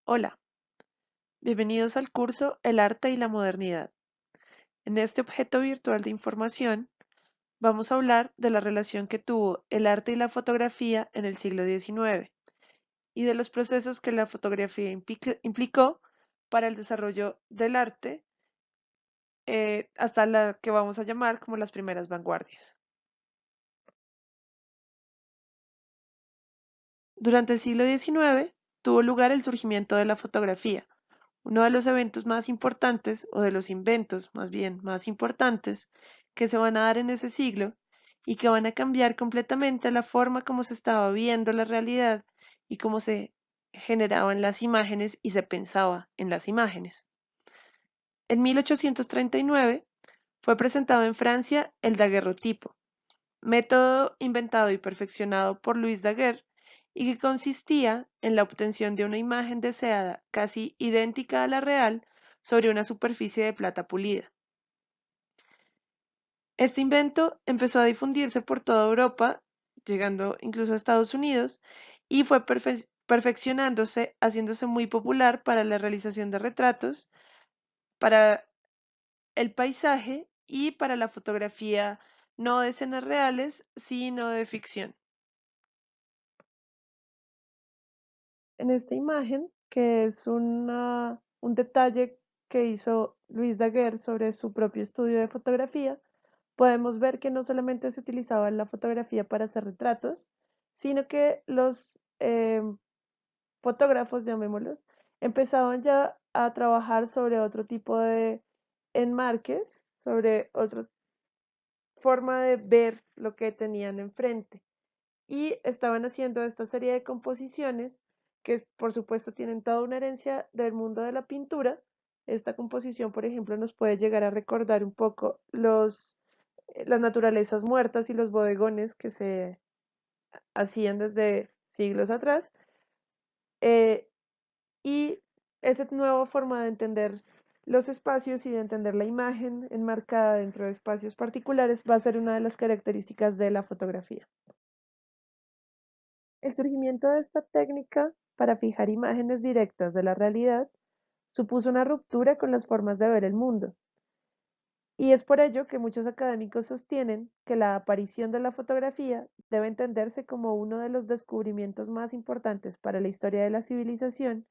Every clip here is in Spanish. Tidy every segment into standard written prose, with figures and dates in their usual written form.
Hola, bienvenidos al curso El arte y la modernidad. En este objeto virtual de información vamos a hablar de la relación que tuvo el arte y la fotografía en el siglo XIX y de los procesos que la fotografía implicó para el desarrollo del arte hasta la que vamos a llamar como las primeras vanguardias. Durante el siglo XIX tuvo lugar el surgimiento de la fotografía, uno de los eventos más importantes, o de los inventos más bien más importantes, que se van a dar en ese siglo y que van a cambiar completamente la forma como se estaba viendo la realidad y cómo se generaban las imágenes y se pensaba en las imágenes. En 1839 fue presentado en Francia el daguerrotipo, método inventado y perfeccionado por Louis Daguerre y que consistía en la obtención de una imagen deseada casi idéntica a la real sobre una superficie de plata pulida. Este invento empezó a difundirse por toda Europa, llegando incluso a Estados Unidos, y fue perfeccionándose, haciéndose muy popular para la realización de retratos, para el paisaje y para la fotografía no de escenas reales, sino de ficción. En esta imagen, que es un detalle que hizo Luis Daguerre sobre su propio estudio de fotografía, podemos ver que no solamente se utilizaba la fotografía para hacer retratos, sino que los fotógrafos, llamémoslos, empezaban ya a trabajar sobre otro tipo de enmarques, sobre otra forma de ver lo que tenían enfrente y estaban haciendo esta serie de composiciones que por supuesto tienen toda una herencia del mundo de la pintura. Esta composición, por ejemplo, nos puede llegar a recordar un poco las naturalezas muertas y los bodegones que se hacían desde siglos atrás. eh, y esa nueva forma de entender los espacios y de entender la imagen enmarcada dentro de espacios particulares va a ser una de las características de la fotografía. El surgimiento de esta técnica para fijar imágenes directas de la realidad supuso una ruptura con las formas de ver el mundo, y es por ello que muchos académicos sostienen que la aparición de la fotografía debe entenderse como uno de los descubrimientos más importantes para la historia de la civilización,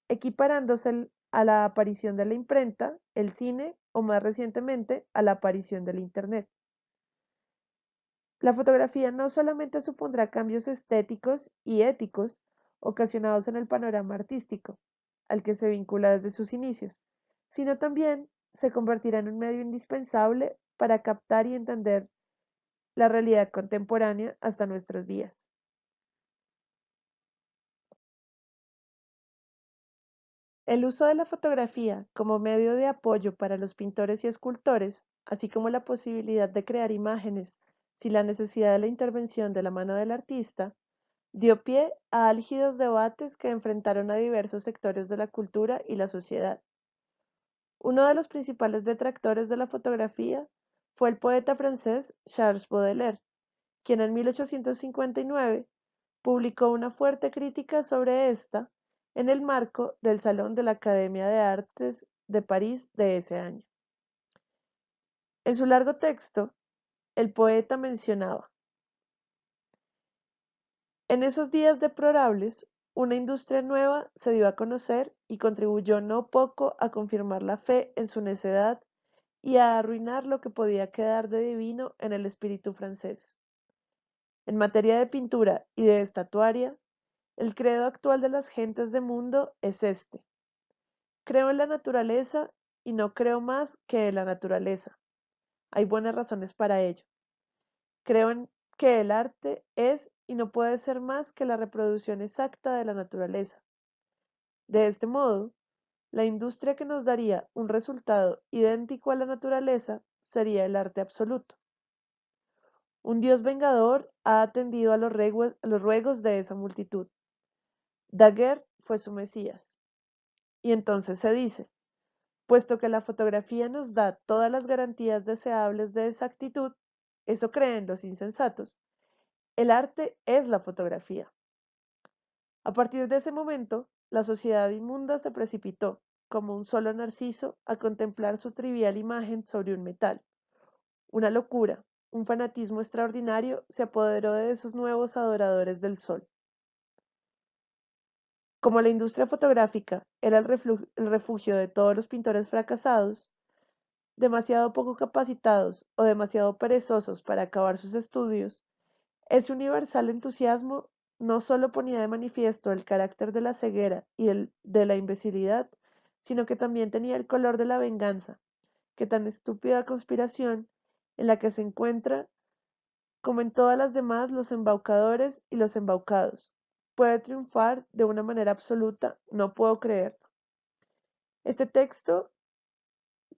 equiparándose a la aparición de la imprenta, el cine o más recientemente a la aparición del Internet. La fotografía no solamente supondrá cambios estéticos y éticos ocasionados en el panorama artístico, al que se vincula desde sus inicios, sino también se convertirá en un medio indispensable para captar y entender la realidad contemporánea hasta nuestros días. El uso de la fotografía como medio de apoyo para los pintores y escultores, así como la posibilidad de crear imágenes sin la necesidad de la intervención de la mano del artista, dio pie a álgidos debates que enfrentaron a diversos sectores de la cultura y la sociedad. Uno de los principales detractores de la fotografía fue el poeta francés Charles Baudelaire, quien en 1859 publicó una fuerte crítica sobre esta en el marco del Salón de la Academia de Artes de París de ese año. En su largo texto, el poeta mencionaba: en esos días deplorables, una industria nueva se dio a conocer y contribuyó no poco a confirmar la fe en su necedad y a arruinar lo que podía quedar de divino en el espíritu francés. En materia de pintura y de estatuaria, el credo actual de las gentes de mundo es este: creo en la naturaleza y no creo más que en la naturaleza. Hay buenas razones para ello. Creo en que el arte es y no puede ser más que la reproducción exacta de la naturaleza. De este modo, la industria que nos daría un resultado idéntico a la naturaleza sería el arte absoluto. Un Dios vengador ha atendido a los ruegos de esa multitud. Daguerre fue su Mesías. Y entonces se dice: puesto que la fotografía nos da todas las garantías deseables de exactitud, eso creen los insensatos, el arte es la fotografía. A partir de ese momento, la sociedad inmunda se precipitó, como un solo narciso, a contemplar su trivial imagen sobre un metal. Una locura, un fanatismo extraordinario se apoderó de esos nuevos adoradores del sol. Como la industria fotográfica era el refugio de todos los pintores fracasados, demasiado poco capacitados o demasiado perezosos para acabar sus estudios, ese universal entusiasmo no solo ponía de manifiesto el carácter de la ceguera y de la imbecilidad, sino que también tenía el color de la venganza, que tan estúpida conspiración, en la que se encuentra, como en todas las demás, los embaucadores y los embaucados, puede triunfar de una manera absoluta, no puedo creerlo. Este texto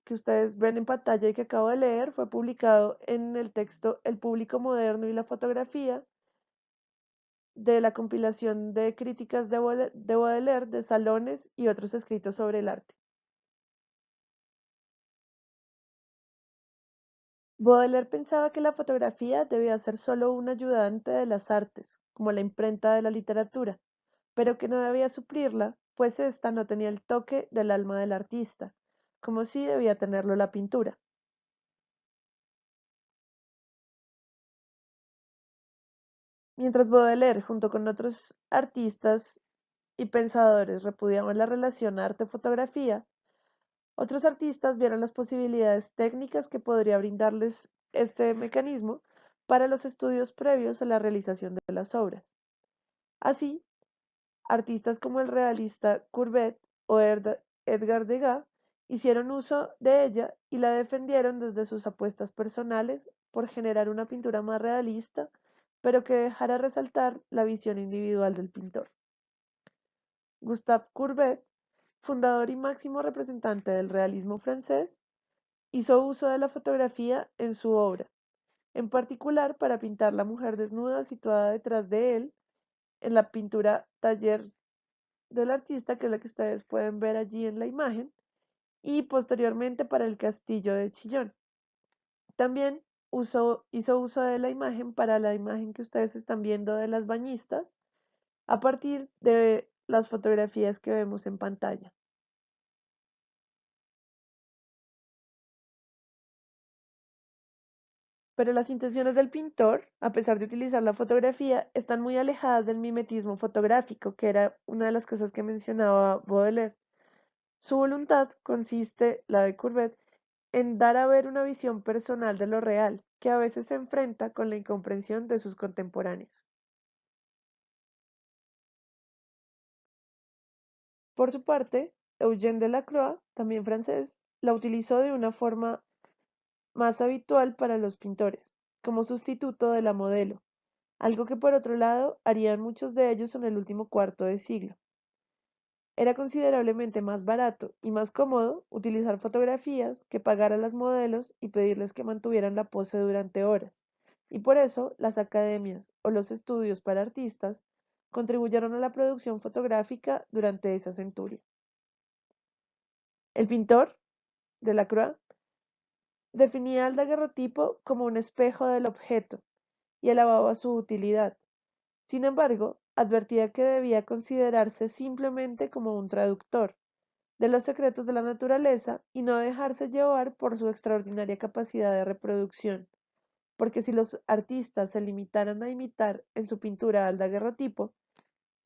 que ustedes ven en pantalla y que acabo de leer fue publicado en el texto El público moderno y la fotografía de la compilación de críticas de Baudelaire de salones y otros escritos sobre el arte. Baudelaire pensaba que la fotografía debía ser solo un ayudante de las artes, como la imprenta de la literatura, pero que no debía suplirla, pues ésta no tenía el toque del alma del artista, como sí debía tenerlo la pintura. Mientras Baudelaire, junto con otros artistas y pensadores, repudiaban la relación arte-fotografía, otros artistas vieron las posibilidades técnicas que podría brindarles este mecanismo para los estudios previos a la realización de las obras. Así, artistas como el realista Courbet o Edgar Degas hicieron uso de ella y la defendieron desde sus apuestas personales por generar una pintura más realista, pero que dejara resaltar la visión individual del pintor. Gustave Courbet, fundador y máximo representante del realismo francés, hizo uso de la fotografía en su obra, en particular para pintar la mujer desnuda situada detrás de él en la pintura Taller del artista, que es la que ustedes pueden ver allí en la imagen, y posteriormente para el castillo de Chillón. También hizo uso de la imagen para la imagen que ustedes están viendo de las bañistas, a partir de las fotografías que vemos en pantalla. Pero las intenciones del pintor, a pesar de utilizar la fotografía, están muy alejadas del mimetismo fotográfico, que era una de las cosas que mencionaba Baudelaire. Su voluntad consiste, la de Courbet, en dar a ver una visión personal de lo real, que a veces se enfrenta con la incomprensión de sus contemporáneos. Por su parte, Eugène Delacroix, también francés, la utilizó de una forma más habitual para los pintores, como sustituto de la modelo, algo que por otro lado harían muchos de ellos en el último cuarto de siglo. Era considerablemente más barato y más cómodo utilizar fotografías que pagar a las modelos y pedirles que mantuvieran la pose durante horas, y por eso las academias o los estudios para artistas contribuyeron a la producción fotográfica durante esa centuria. El pintor, Delacroix, definía al daguerrotipo como un espejo del objeto y alababa su utilidad. Sin embargo, advertía que debía considerarse simplemente como un traductor de los secretos de la naturaleza y no dejarse llevar por su extraordinaria capacidad de reproducción, porque si los artistas se limitaran a imitar en su pintura al daguerrotipo,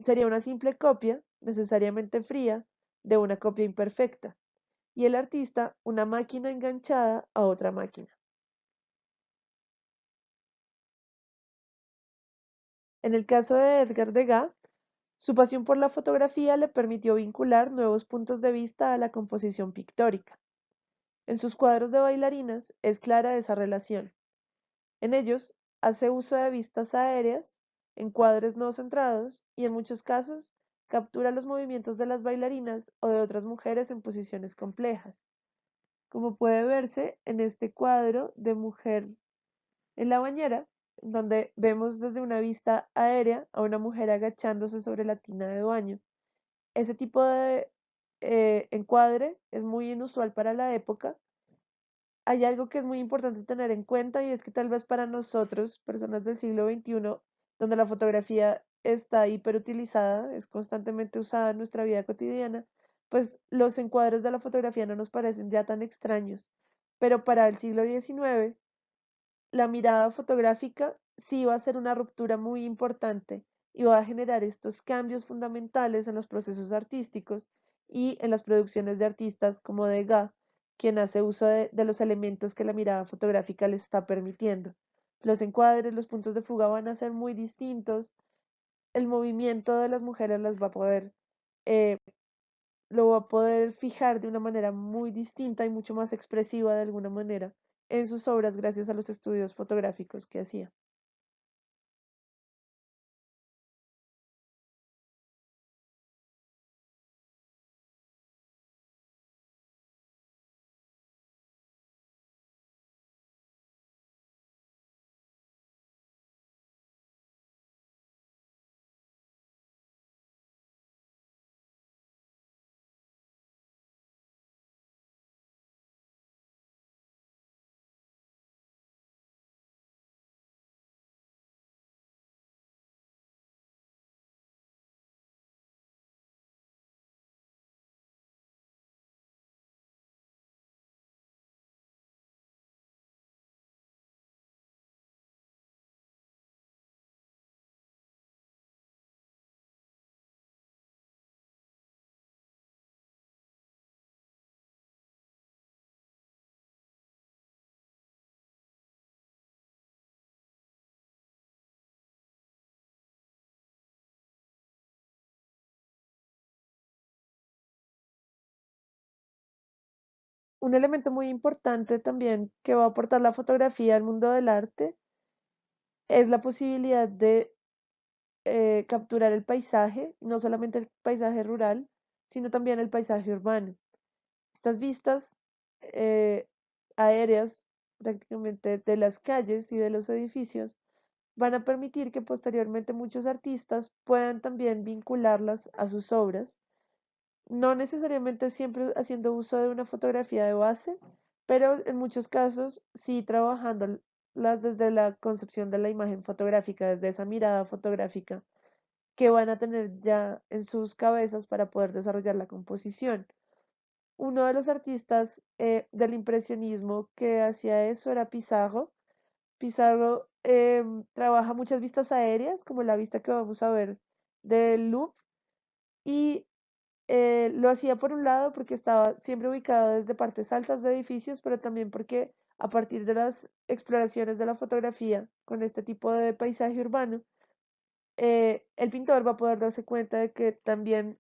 sería una simple copia, necesariamente fría, de una copia imperfecta, y el artista una máquina enganchada a otra máquina. En el caso de Edgar Degas, su pasión por la fotografía le permitió vincular nuevos puntos de vista a la composición pictórica. En sus cuadros de bailarinas es clara esa relación. En ellos hace uso de vistas aéreas, encuadres no centrados y en muchos casos captura los movimientos de las bailarinas o de otras mujeres en posiciones complejas, como puede verse en este cuadro de mujer en la bañera, donde vemos desde una vista aérea a una mujer agachándose sobre la tina de baño. Ese tipo de encuadre es muy inusual para la época. Hay algo que es muy importante tener en cuenta y es que tal vez para nosotros, personas del siglo XXI, donde la fotografía está hiperutilizada, es constantemente usada en nuestra vida cotidiana, pues los encuadres de la fotografía no nos parecen ya tan extraños. Pero para el siglo XIX, la mirada fotográfica sí va a ser una ruptura muy importante y va a generar estos cambios fundamentales en los procesos artísticos y en las producciones de artistas como Degas, quien hace uso de los elementos que la mirada fotográfica les está permitiendo. Los encuadres, los puntos de fuga van a ser muy distintos, el movimiento de las mujeres las va a poder, eh, lo va a poder fijar de una manera muy distinta y mucho más expresiva de alguna manera en sus obras gracias a los estudios fotográficos que hacía. Un elemento muy importante también que va a aportar la fotografía al mundo del arte es la posibilidad de capturar el paisaje, no solamente el paisaje rural, sino también el paisaje urbano. Estas vistas eh, aéreas prácticamente de las calles y de los edificios van a permitir que posteriormente muchos artistas puedan también vincularlas a sus obras, no necesariamente siempre haciendo uso de una fotografía de base, pero en muchos casos sí trabajándolas desde la concepción de la imagen fotográfica, desde esa mirada fotográfica que van a tener ya en sus cabezas para poder desarrollar la composición. Uno de los artistas del impresionismo que hacía eso era Pizarro. Pizarro trabaja muchas vistas aéreas, como la vista que vamos a ver del Louvre, y lo hacía por un lado porque estaba siempre ubicado desde partes altas de edificios, pero también porque a partir de las exploraciones de la fotografía con este tipo de paisaje urbano, el pintor va a poder darse cuenta de que también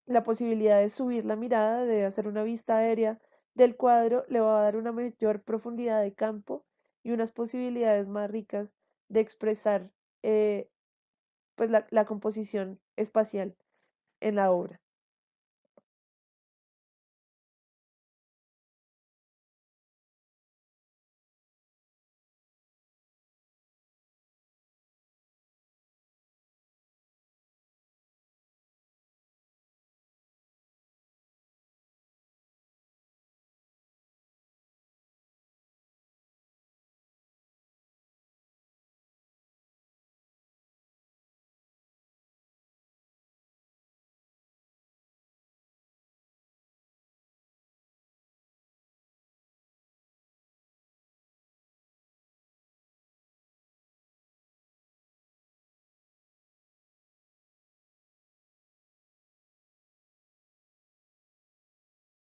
la posibilidad de subir la mirada, de hacer una vista aérea del cuadro, le va a dar una mayor profundidad de campo y unas posibilidades más ricas de expresar eh, pues la composición espacial en la obra.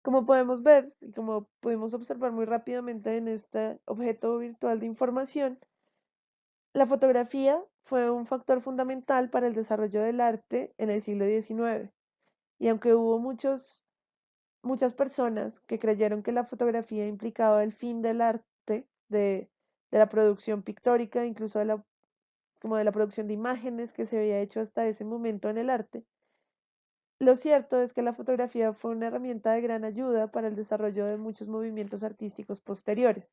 Como podemos ver y como pudimos observar muy rápidamente en este objeto virtual de información, la fotografía fue un factor fundamental para el desarrollo del arte en el siglo XIX. Y aunque hubo muchas personas que creyeron que la fotografía implicaba el fin del arte, de la producción pictórica, incluso como de la producción de imágenes que se había hecho hasta ese momento en el arte, lo cierto es que la fotografía fue una herramienta de gran ayuda para el desarrollo de muchos movimientos artísticos posteriores.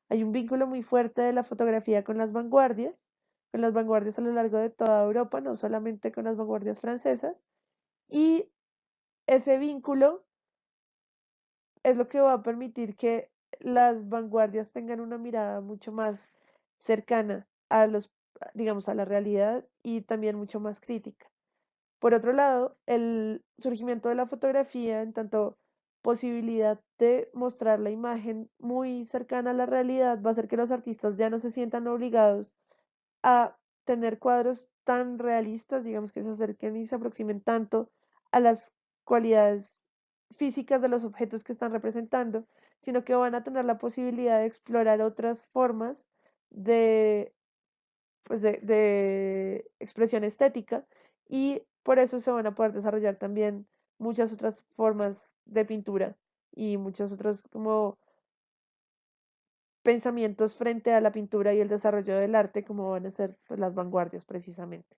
Hay un vínculo muy fuerte de la fotografía con las vanguardias a lo largo de toda Europa, no solamente con las vanguardias francesas, y ese vínculo es lo que va a permitir que las vanguardias tengan una mirada mucho más cercana a los digamos, a la realidad y también mucho más crítica. Por otro lado, el surgimiento de la fotografía en tanto posibilidad de mostrar la imagen muy cercana a la realidad va a hacer que los artistas ya no se sientan obligados a tener cuadros tan realistas, digamos que se acerquen y se aproximen tanto a las cualidades físicas de los objetos que están representando, sino que van a tener la posibilidad de explorar otras formas de, pues de expresión estética y por eso se van a poder desarrollar también muchas otras formas de pintura y muchos otros como pensamientos frente a la pintura y el desarrollo del arte, como van a ser pues, las vanguardias precisamente.